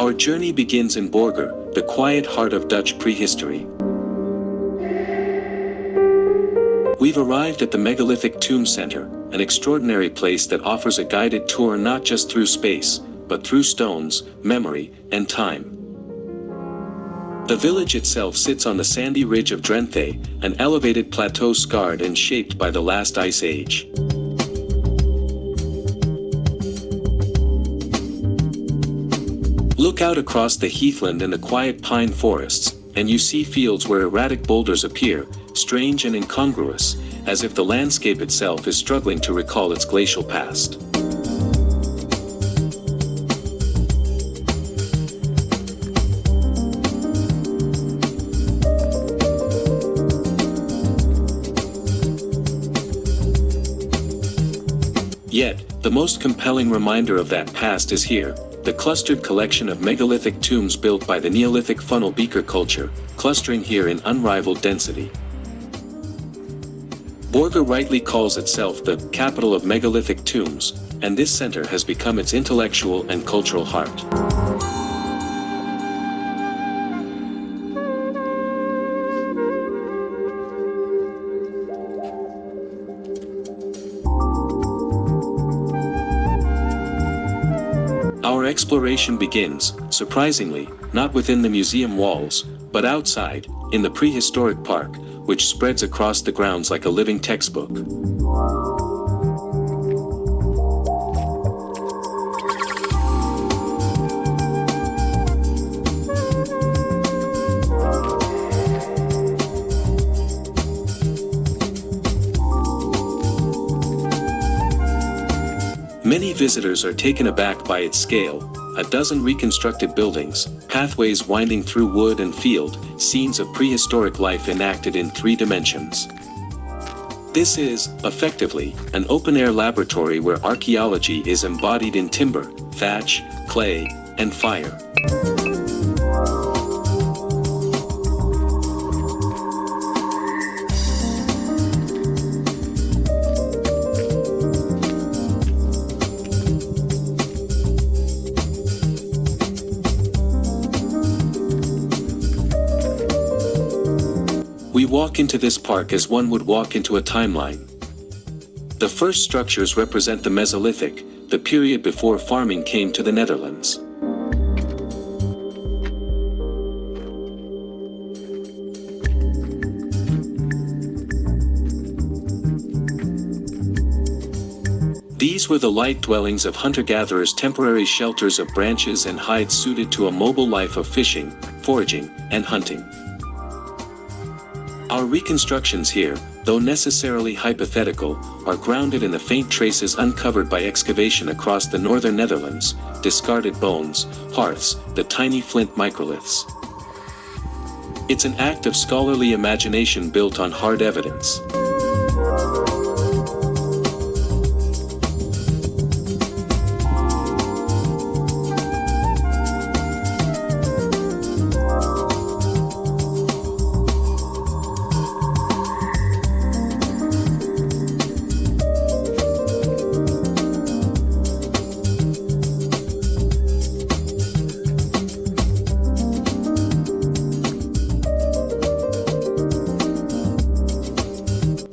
Our journey begins in Borger, the quiet heart of Dutch prehistory. We've arrived at the Megalithic Tomb Centre, an extraordinary place that offers a guided tour not just through space, but through stones, memory, and time. The village itself sits on the sandy ridge of Drenthe, an elevated plateau scarred and shaped by the last ice age. Look out across the heathland and the quiet pine forests, and you see fields where erratic boulders appear, strange and incongruous, as if the landscape itself is struggling to recall its glacial past. Yet, the most compelling reminder of that past is here, the clustered collection of megalithic tombs built by the Neolithic Funnel Beaker Culture, clustering here in unrivaled density. Borger rightly calls itself the capital of megalithic tombs, and this center has become its intellectual and cultural heart. Our exploration begins, surprisingly, not within the museum walls, but outside, in the prehistoric park, which spreads across the grounds like a living textbook. Many visitors are taken aback by its scale, a dozen reconstructed buildings, pathways winding through wood and field, scenes of prehistoric life enacted in 3 dimensions. This is, effectively, an open-air laboratory where archaeology is embodied in timber, thatch, clay, and fire. We walk into this park as one would walk into a timeline. The first structures represent the Mesolithic, the period before farming came to the Netherlands. These were the light dwellings of hunter-gatherers, temporary shelters of branches and hides suited to a mobile life of fishing, foraging, and hunting. Our reconstructions here, though necessarily hypothetical, are grounded in the faint traces uncovered by excavation across the northern Netherlands, discarded bones, hearths, the tiny flint microliths. It's an act of scholarly imagination built on hard evidence.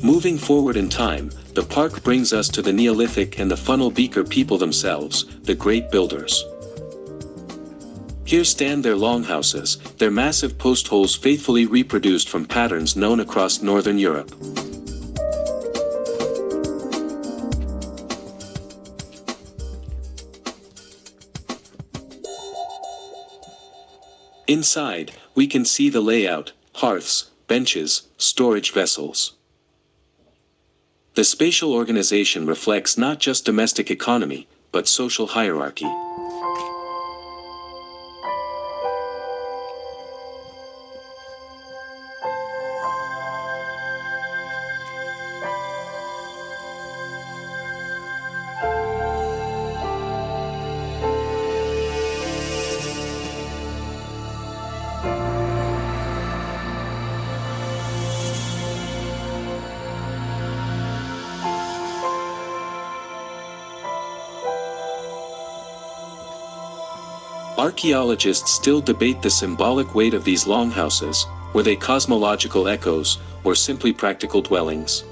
Moving forward in time, the park brings us to the Neolithic and the Funnel Beaker people themselves, the great builders. Here stand their longhouses, their massive post holes faithfully reproduced from patterns known across northern Europe. Inside, we can see the layout, hearths, benches, storage vessels. The spatial organization reflects not just domestic economy, but social hierarchy. Archaeologists still debate the symbolic weight of these longhouses. Were they cosmological echoes, or simply practical dwellings?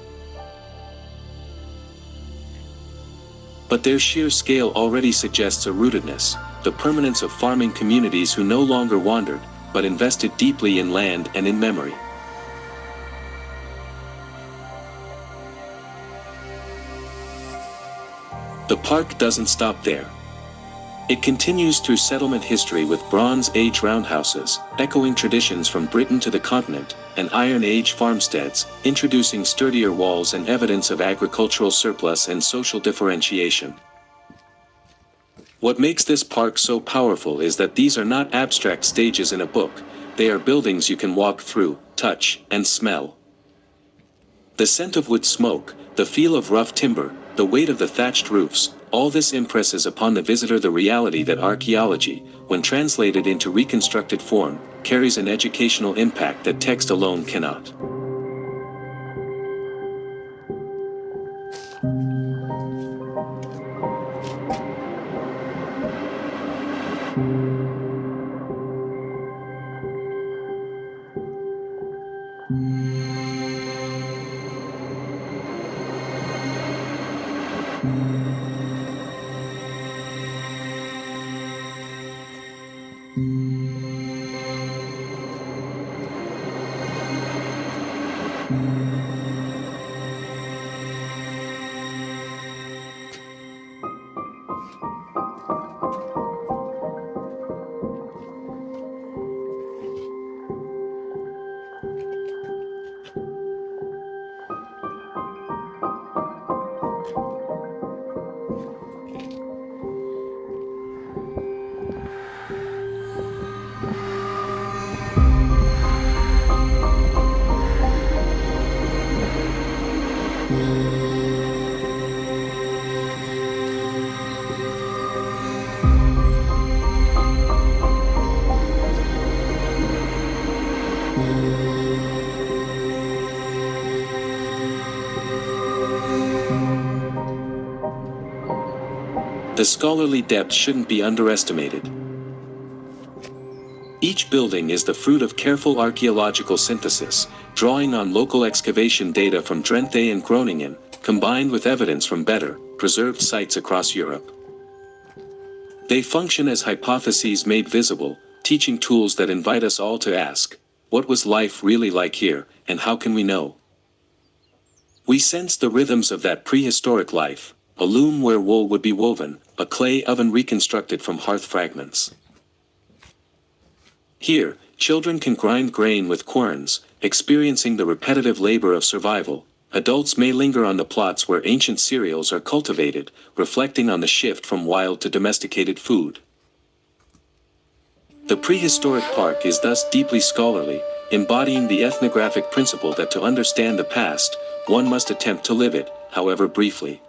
But their sheer scale already suggests a rootedness, the permanence of farming communities who no longer wandered, but invested deeply in land and in memory. The park doesn't stop there. It continues through settlement history with Bronze Age roundhouses, echoing traditions from Britain to the continent, and Iron Age farmsteads, introducing sturdier walls and evidence of agricultural surplus and social differentiation. What makes this park so powerful is that these are not abstract stages in a book, they are buildings you can walk through, touch, and smell. The scent of wood smoke, the feel of rough timber, the weight of the thatched roofs, all this impresses upon the visitor the reality that archaeology, when translated into reconstructed form, carries an educational impact that text alone cannot. The scholarly depth shouldn't be underestimated. Each building is the fruit of careful archaeological synthesis, drawing on local excavation data from Drenthe and Groningen, combined with evidence from better, preserved sites across Europe. They function as hypotheses made visible, teaching tools that invite us all to ask, what was life really like here, and how can we know? We sense the rhythms of that prehistoric life, a loom where wool would be woven, a clay oven reconstructed from hearth fragments. Here, children can grind grain with querns, experiencing the repetitive labor of survival. Adults may linger on the plots where ancient cereals are cultivated, reflecting on the shift from wild to domesticated food. The prehistoric park is thus deeply scholarly, embodying the ethnographic principle that to understand the past, one must attempt to live it, however briefly.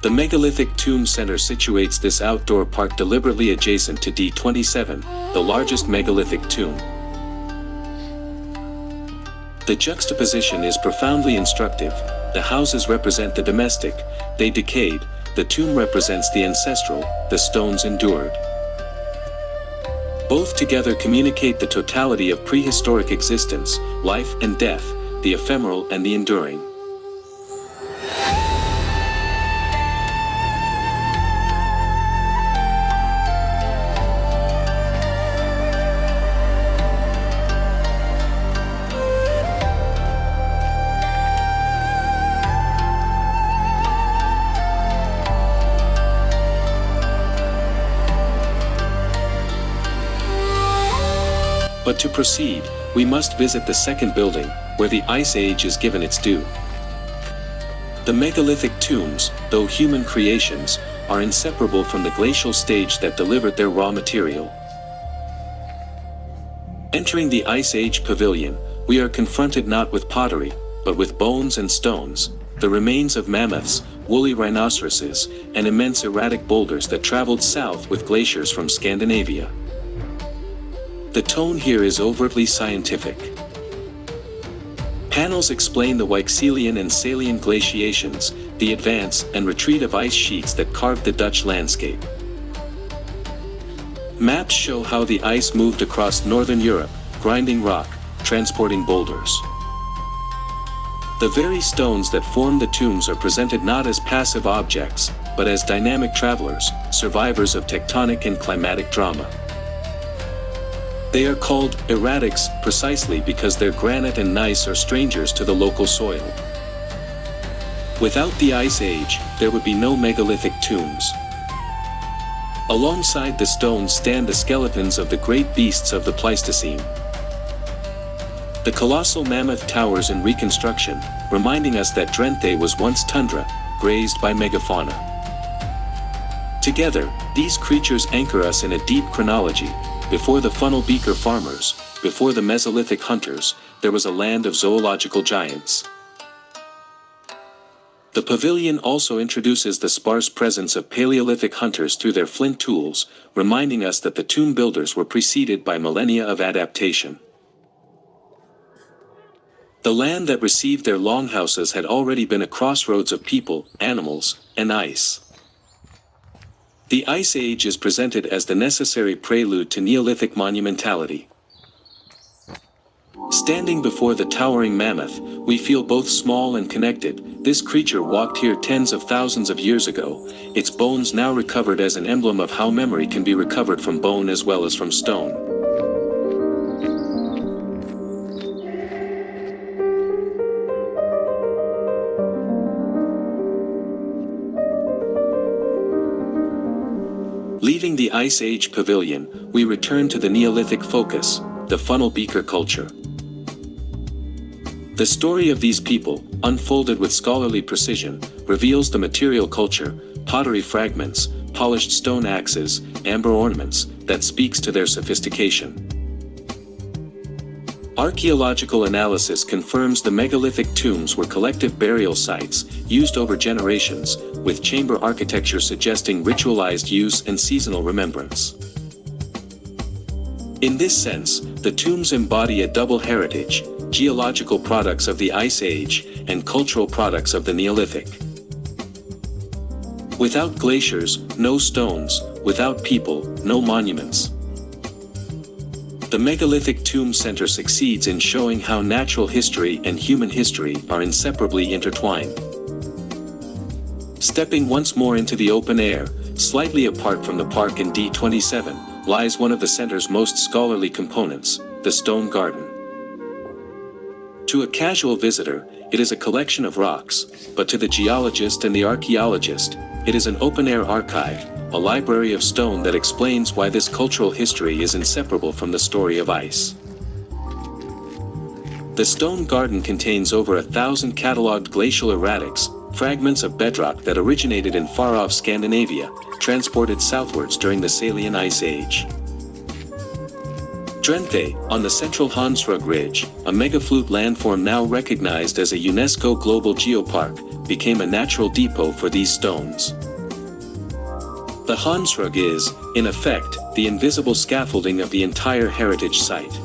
The Megalithic Tomb Center situates this outdoor park deliberately adjacent to D27, the largest megalithic tomb. The juxtaposition is profoundly instructive. The houses represent the domestic, they decayed, the tomb represents the ancestral, the stones endured. Both together communicate the totality of prehistoric existence, life and death, the ephemeral and the enduring. But to proceed, we must visit the second building, where the Ice Age is given its due. The megalithic tombs, though human creations, are inseparable from the glacial stage that delivered their raw material. Entering the Ice Age Pavilion, we are confronted not with pottery, but with bones and stones, the remains of mammoths, woolly rhinoceroses, and immense erratic boulders that traveled south with glaciers from Scandinavia. The tone here is overtly scientific. Panels explain the Weichselian and Salian glaciations, the advance and retreat of ice sheets that carved the Dutch landscape. Maps show how the ice moved across northern Europe, grinding rock, transporting boulders. The very stones that form the tombs are presented not as passive objects, but as dynamic travelers, survivors of tectonic and climatic drama. They are called erratics precisely because their granite and gneiss are strangers to the local soil. Without the Ice Age, there would be no megalithic tombs. Alongside the stones stand the skeletons of the great beasts of the Pleistocene. The colossal mammoth towers in reconstruction, reminding us that Drenthe was once tundra, grazed by megafauna. Together, these creatures anchor us in a deep chronology. Before the Funnel Beaker farmers, before the Mesolithic hunters, there was a land of zoological giants. The pavilion also introduces the sparse presence of Paleolithic hunters through their flint tools, reminding us that the tomb builders were preceded by millennia of adaptation. The land that received their longhouses had already been a crossroads of people, animals, and ice. The Ice Age is presented as the necessary prelude to Neolithic monumentality. Standing before the towering mammoth, we feel both small and connected. This creature walked here tens of thousands of years ago, its bones now recovered as an emblem of how memory can be recovered from bone as well as from stone. Leaving the Ice Age Pavilion, we return to the Neolithic focus, the Funnel Beaker Culture. The story of these people, unfolded with scholarly precision, reveals the material culture, pottery fragments, polished stone axes, amber ornaments, that speaks to their sophistication. Archaeological analysis confirms the megalithic tombs were collective burial sites, used over generations, with chamber architecture suggesting ritualized use and seasonal remembrance. In this sense, the tombs embody a double heritage: geological products of the Ice Age, and cultural products of the Neolithic. Without glaciers, no stones; without people, no monuments. The megalithic tomb center succeeds in showing how natural history and human history are inseparably intertwined. Stepping once more into the open air, slightly apart from the park in D27, lies one of the center's most scholarly components, the stone garden. To a casual visitor, it is a collection of rocks, but to the geologist and the archaeologist, it is an open-air archive, a library of stone that explains why this cultural history is inseparable from the story of ice. The stone garden contains over 1,000 catalogued glacial erratics, fragments of bedrock that originated in far-off Scandinavia, transported southwards during the Salian Ice Age. Drenthe, on the central Hondsrug Ridge, a megaflute landform now recognized as a UNESCO Global Geopark, became a natural depot for these stones. The Hondsrug is, in effect, the invisible scaffolding of the entire heritage site.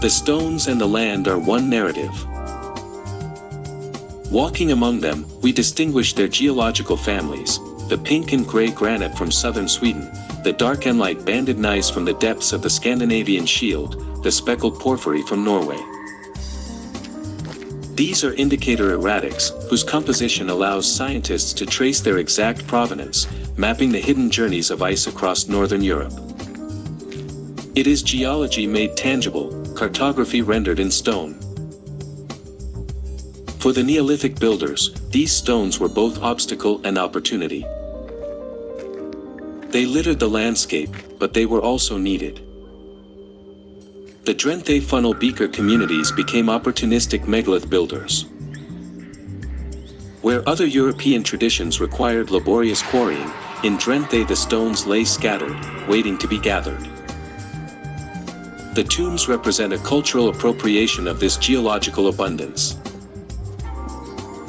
The stones and the land are one narrative. Walking among them, we distinguish their geological families: the pink and gray granite from southern Sweden, the dark and light banded gneiss from the depths of the Scandinavian Shield, the speckled porphyry from Norway. These are indicator erratics, whose composition allows scientists to trace their exact provenance, mapping the hidden journeys of ice across northern Europe. It is geology made tangible, cartography rendered in stone. For the Neolithic builders, these stones were both obstacle and opportunity. They littered the landscape, but they were also needed. The Drenthe Funnel Beaker communities became opportunistic megalith builders. Where other European traditions required laborious quarrying, in Drenthe the stones lay scattered, waiting to be gathered. The tombs represent a cultural appropriation of this geological abundance.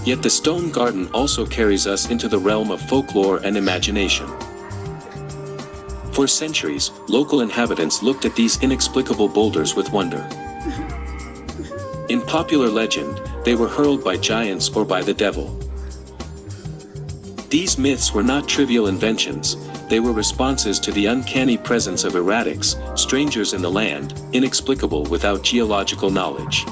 Yet the stone garden also carries us into the realm of folklore and imagination. For centuries, local inhabitants looked at these inexplicable boulders with wonder. In popular legend, they were hurled by giants or by the devil. These myths were not trivial inventions, they were responses to the uncanny presence of erratics, strangers in the land, inexplicable without geological knowledge.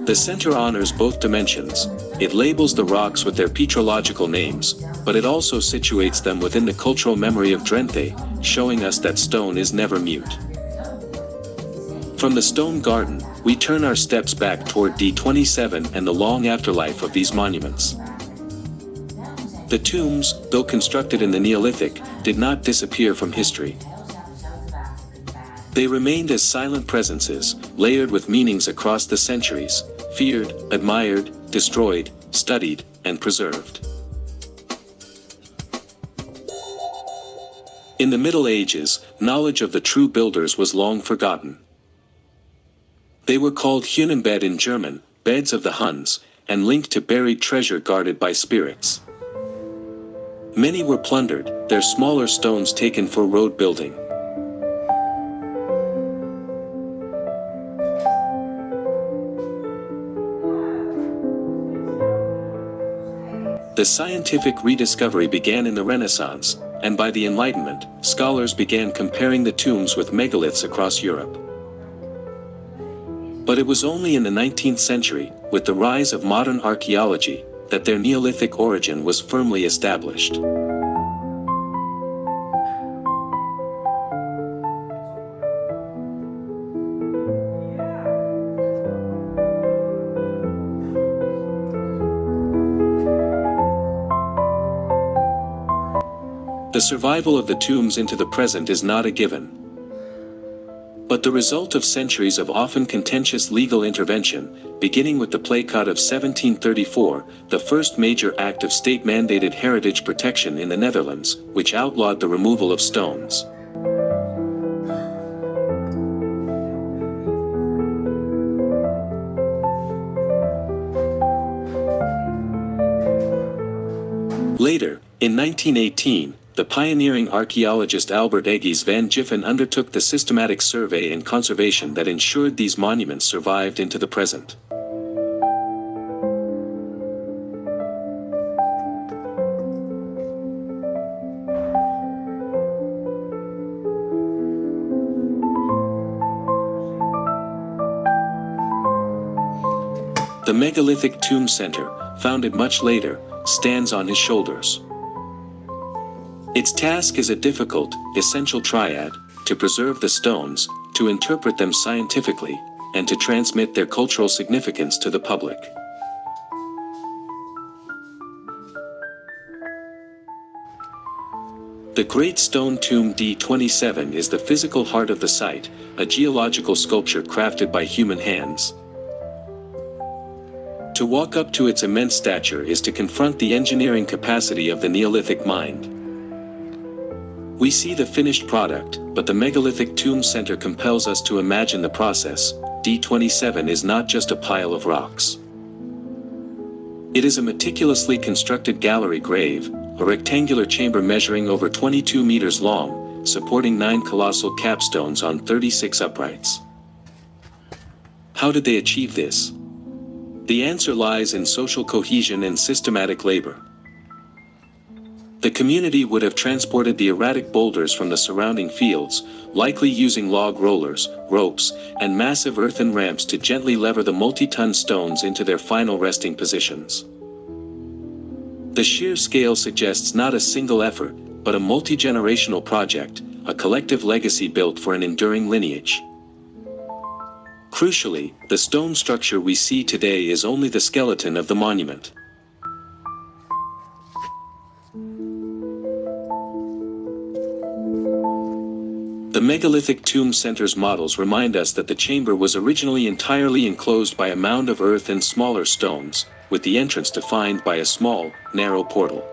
The center honors both dimensions. It labels the rocks with their petrological names, but it also situates them within the cultural memory of Drenthe, showing us that stone is never mute. From the stone garden, we turn our steps back toward D27 and the long afterlife of these monuments. The tombs, though constructed in the Neolithic, did not disappear from history. They remained as silent presences, layered with meanings across the centuries, feared, admired, destroyed, studied, and preserved. In the Middle Ages, knowledge of the true builders was long forgotten. They were called Hunebed in German, beds of the Huns, and linked to buried treasure guarded by spirits. Many were plundered, their smaller stones taken for road building. The scientific rediscovery began in the Renaissance, and by the Enlightenment, scholars began comparing the tombs with megaliths across Europe. But it was only in the 19th century, with the rise of modern archaeology, that their Neolithic origin was firmly established. The survival of the tombs into the present is not a given, but the result of centuries of often contentious legal intervention, beginning with the Plakot of 1734, the first major act of state-mandated heritage protection in the Netherlands, which outlawed the removal of stones. Later, in 1918, the pioneering archaeologist Albert Egges van Giffen undertook the systematic survey and conservation that ensured these monuments survived into the present. The Megalithic Tomb Centre, founded much later, stands on his shoulders. Its task is a difficult, essential triad: to preserve the stones, to interpret them scientifically, and to transmit their cultural significance to the public. The Great Stone Tomb D27 is the physical heart of the site, a geological sculpture crafted by human hands. To walk up to its immense stature is to confront the engineering capacity of the Neolithic mind. We see the finished product, but the Megalithic Tomb Centre compels us to imagine the process. D27 is not just a pile of rocks. It is a meticulously constructed gallery grave, a rectangular chamber measuring over 22 meters long, supporting 9 colossal capstones on 36 uprights. How did they achieve this? The answer lies in social cohesion and systematic labor. The community would have transported the erratic boulders from the surrounding fields, likely using log rollers, ropes, and massive earthen ramps to gently lever the multi-ton stones into their final resting positions. The sheer scale suggests not a single effort, but a multi-generational project, a collective legacy built for an enduring lineage. Crucially, the stone structure we see today is only the skeleton of the monument. The Megalithic Tomb Center's models remind us that the chamber was originally entirely enclosed by a mound of earth and smaller stones, with the entrance defined by a small, narrow portal.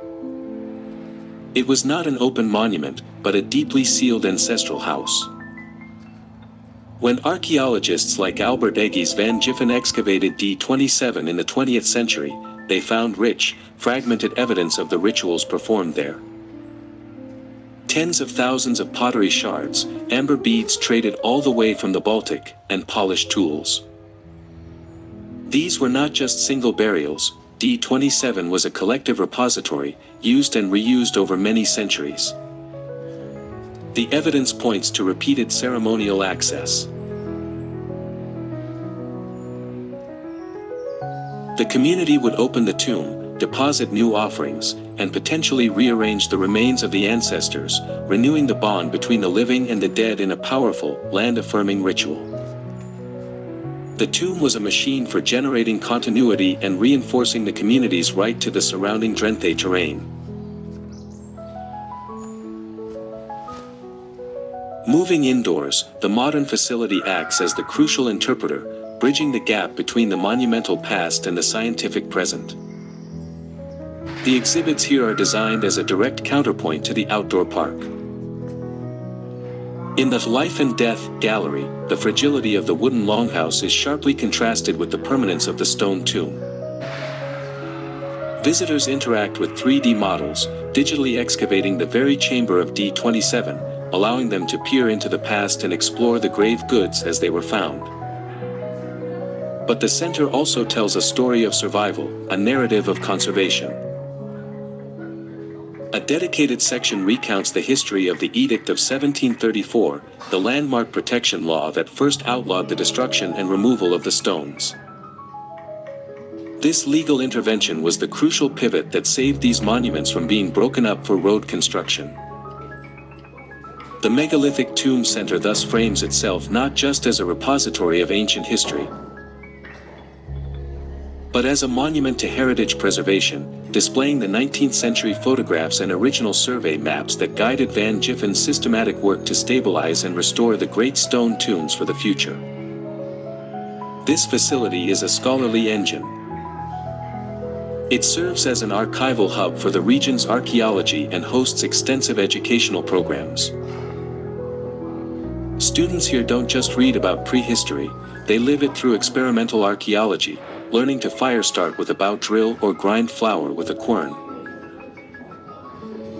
It was not an open monument, but a deeply sealed ancestral house. When archaeologists like Albert Eggies van Giffen excavated D27 in the 20th century, they found rich, fragmented evidence of the rituals performed there. Tens of thousands of pottery shards, amber beads traded all the way from the Baltic, and polished tools. These were not just single burials. D27 was a collective repository, used and reused over many centuries. The evidence points to repeated ceremonial access. The community would open the tomb, deposit new offerings, and potentially rearrange the remains of the ancestors, renewing the bond between the living and the dead in a powerful, land-affirming ritual. The tomb was a machine for generating continuity and reinforcing the community's right to the surrounding Drenthe terrain. Moving indoors, the modern facility acts as the crucial interpreter, bridging the gap between the monumental past and the scientific present. The exhibits here are designed as a direct counterpoint to the outdoor park. In the Life and Death gallery, the fragility of the wooden longhouse is sharply contrasted with the permanence of the stone tomb. Visitors interact with 3D models, digitally excavating the very chamber of D27, allowing them to peer into the past and explore the grave goods as they were found. But the center also tells a story of survival, a narrative of conservation. A dedicated section recounts the history of the Edict of 1734, the landmark protection law that first outlawed the destruction and removal of the stones. This legal intervention was the crucial pivot that saved these monuments from being broken up for road construction. The Megalithic Tomb Center thus frames itself not just as a repository of ancient history, but as a monument to heritage preservation, displaying the 19th century photographs and original survey maps that guided Van Giffen's systematic work to stabilize and restore the great stone tombs for the future. This facility is a scholarly engine. It serves as an archival hub for the region's archaeology and hosts extensive educational programs. Students here don't just read about prehistory, they live it through experimental archaeology, learning to fire start with a bow drill or grind flour with a quern.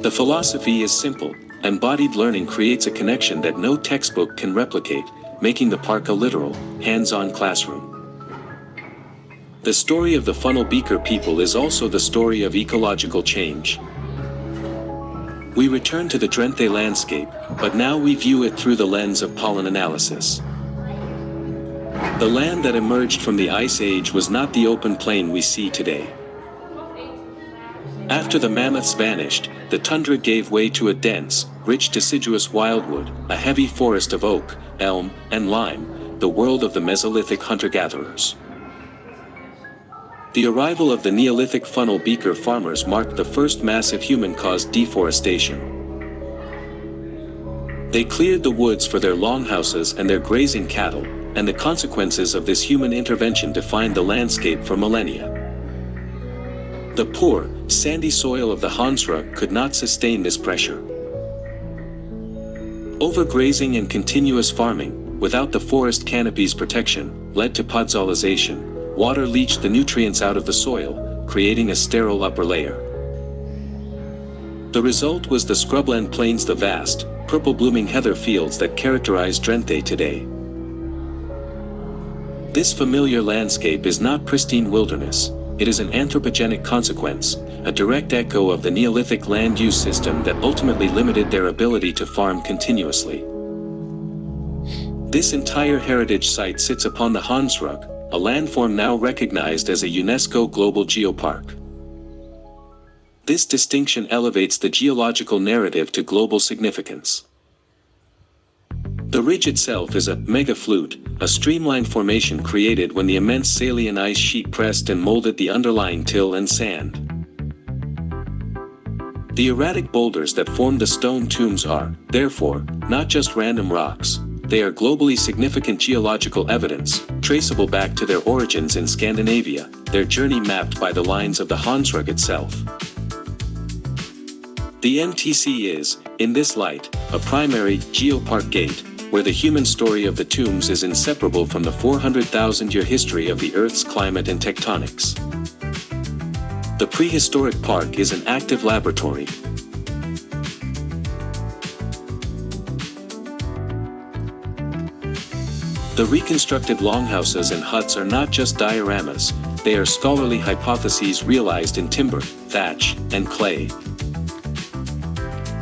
The philosophy is simple: embodied learning creates a connection that no textbook can replicate, making the park a literal, hands-on classroom. The story of the Funnel Beaker people is also the story of ecological change. We return to the Drenthe landscape, but now we view it through the lens of pollen analysis. The land that emerged from the Ice Age was not the open plain we see today. After the mammoths vanished, the tundra gave way to a dense, rich deciduous wildwood, a heavy forest of oak, elm, and lime, the world of the Mesolithic hunter-gatherers. The arrival of the Neolithic funnel beaker farmers marked the first massive human-caused deforestation. They cleared the woods for their longhouses and their grazing cattle, and the consequences of this human intervention defined the landscape for millennia. The poor, sandy soil of the Hondsrug could not sustain this pressure. Overgrazing and continuous farming, without the forest canopy's protection, led to podzolization. Water leached the nutrients out of the soil, creating a sterile upper layer. The result was the scrubland plains, the vast, purple-blooming heather fields that characterize Drenthe today. This familiar landscape is not pristine wilderness, it is an anthropogenic consequence, a direct echo of the Neolithic land use system that ultimately limited their ability to farm continuously. This entire heritage site sits upon the Hondsrug, a landform now recognized as a UNESCO Global Geopark. This distinction elevates the geological narrative to global significance. The ridge itself is a megaflute, a streamlined formation created when the immense Salian ice sheet pressed and molded the underlying till and sand. The erratic boulders that form the stone tombs are, therefore, not just random rocks. They are globally significant geological evidence, traceable back to their origins in Scandinavia, their journey mapped by the lines of the Hondsrug itself. The NTC is, in this light, a primary geopark gate, where the human story of the tombs is inseparable from the 400,000-year history of the Earth's climate and tectonics. The prehistoric park is an active laboratory. The reconstructed longhouses and huts are not just dioramas, they are scholarly hypotheses realized in timber, thatch, and clay.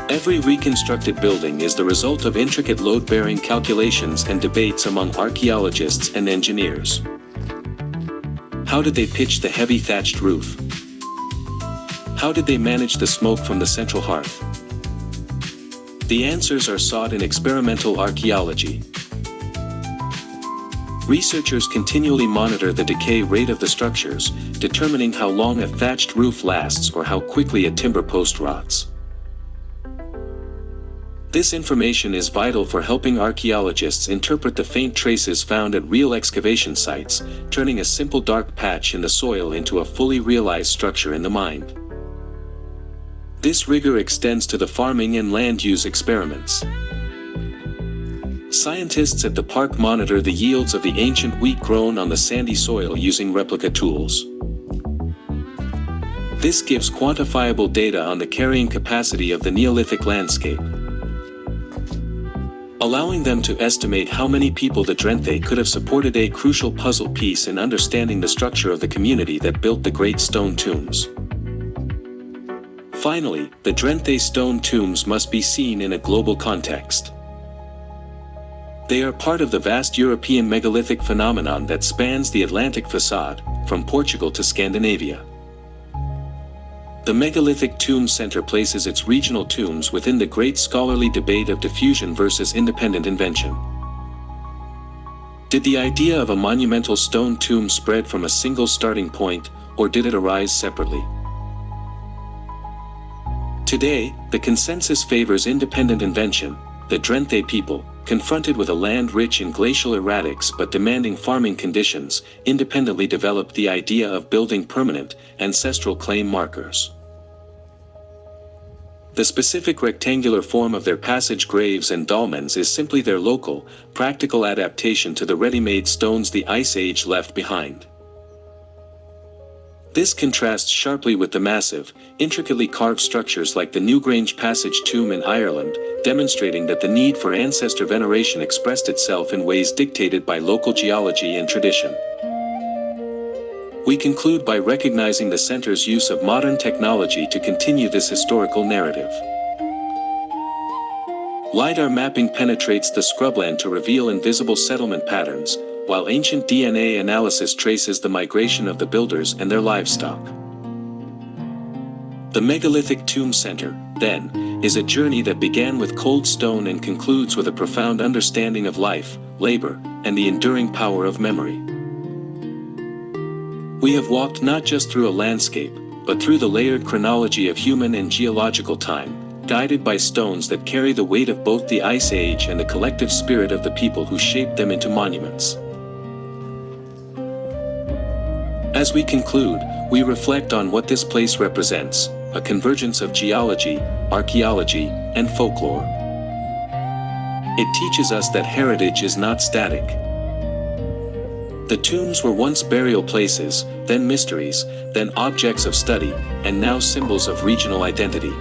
Every reconstructed building is the result of intricate load-bearing calculations and debates among archaeologists and engineers. How did they pitch the heavy thatched roof? How did they manage the smoke from the central hearth? The answers are sought in experimental archaeology. Researchers continually monitor the decay rate of the structures, determining how long a thatched roof lasts or how quickly a timber post rots. This information is vital for helping archaeologists interpret the faint traces found at real excavation sites, turning a simple dark patch in the soil into a fully realized structure in the mind. This rigor extends to the farming and land use experiments. Scientists at the park monitor the yields of the ancient wheat grown on the sandy soil using replica tools. This gives quantifiable data on the carrying capacity of the Neolithic landscape, allowing them to estimate how many people the Drenthe could have supported, a crucial puzzle piece in understanding the structure of the community that built the great stone tombs. Finally, the Drenthe stone tombs must be seen in a global context. They are part of the vast European megalithic phenomenon that spans the Atlantic facade, from Portugal to Scandinavia. The Megalithic Tomb Center places its regional tombs within the great scholarly debate of diffusion versus independent invention. Did the idea of a monumental stone tomb spread from a single starting point, or did it arise separately? Today, the consensus favors independent invention. The Drenthe people, confronted with a land rich in glacial erratics but demanding farming conditions, independently developed the idea of building permanent, ancestral claim markers. The specific rectangular form of their passage graves and dolmens is simply their local, practical adaptation to the ready-made stones the Ice Age left behind. This contrasts sharply with the massive, intricately carved structures like the Newgrange Passage tomb in Ireland, demonstrating that the need for ancestor veneration expressed itself in ways dictated by local geology and tradition. We conclude by recognizing the center's use of modern technology to continue this historical narrative. LiDAR mapping penetrates the scrubland to reveal invisible settlement patterns, while ancient DNA analysis traces the migration of the builders and their livestock. The Megalithic Tomb Center, then, is a journey that began with cold stone and concludes with a profound understanding of life, labor, and the enduring power of memory. We have walked not just through a landscape, but through the layered chronology of human and geological time, guided by stones that carry the weight of both the Ice Age and the collective spirit of the people who shaped them into monuments. As we conclude, we reflect on what this place represents, a convergence of geology, archaeology, and folklore. It teaches us that heritage is not static. The tombs were once burial places, then mysteries, then objects of study, and now symbols of regional identity.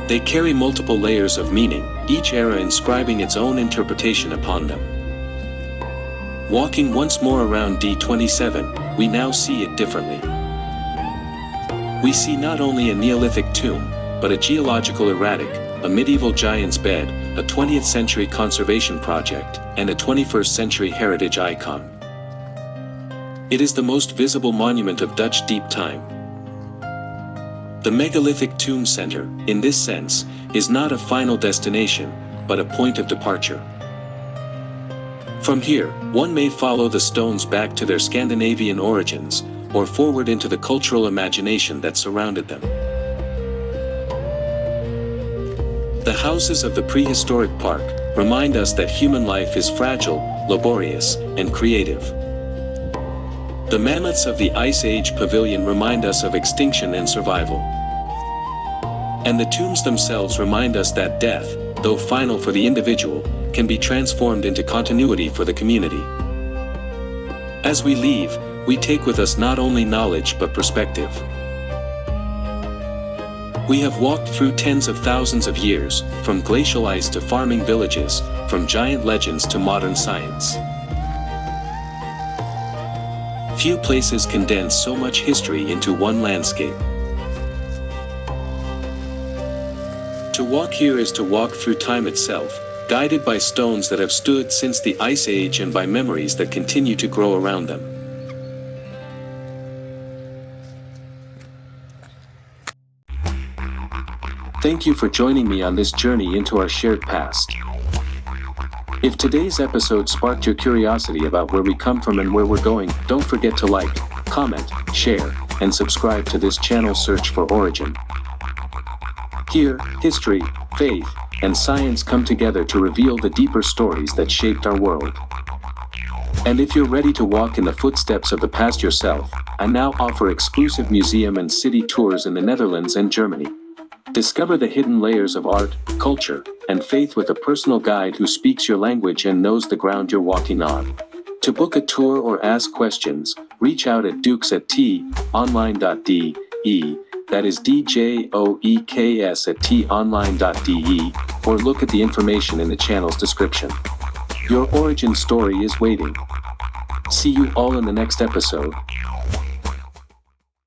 They carry multiple layers of meaning, each era inscribing its own interpretation upon them. Walking once more around D27, we now see it differently. We see not only a Neolithic tomb, but a geological erratic, a medieval giant's bed, a 20th century conservation project, and a 21st century heritage icon. It is the most visible monument of Dutch deep time. The Megalithic Tomb Center, in this sense, is not a final destination, but a point of departure. From here, one may follow the stones back to their Scandinavian origins, or forward into the cultural imagination that surrounded them. The houses of the prehistoric park remind us that human life is fragile, laborious, and creative. The mammoths of the Ice Age pavilion remind us of extinction and survival. And the tombs themselves remind us that death, though final for the individual, can be transformed into continuity for the community. As we leave, we take with us not only knowledge but perspective. We have walked through tens of thousands of years, from glacial ice to farming villages, from giant legends to modern science. Few places condense so much history into one landscape. To walk here is to walk through time itself, guided by stones that have stood since the Ice Age and by memories that continue to grow around them. Thank you for joining me on this journey into our shared past. If today's episode sparked your curiosity about where we come from and where we're going, don't forget to like, comment, share, and subscribe to this channel. Search for Origin. Here, history, faith, and science come together to reveal the deeper stories that shaped our world. And if you're ready to walk in the footsteps of the past yourself, I now offer exclusive museum and city tours in the Netherlands and Germany. Discover the hidden layers of art, culture, and faith with a personal guide who speaks your language and knows the ground you're walking on. To book a tour or ask questions, reach out at dukes@tonline.de, that is DJOEKS@tonline.de, or look at the information in the channel's description. Your origin story is waiting. See you all in the next episode.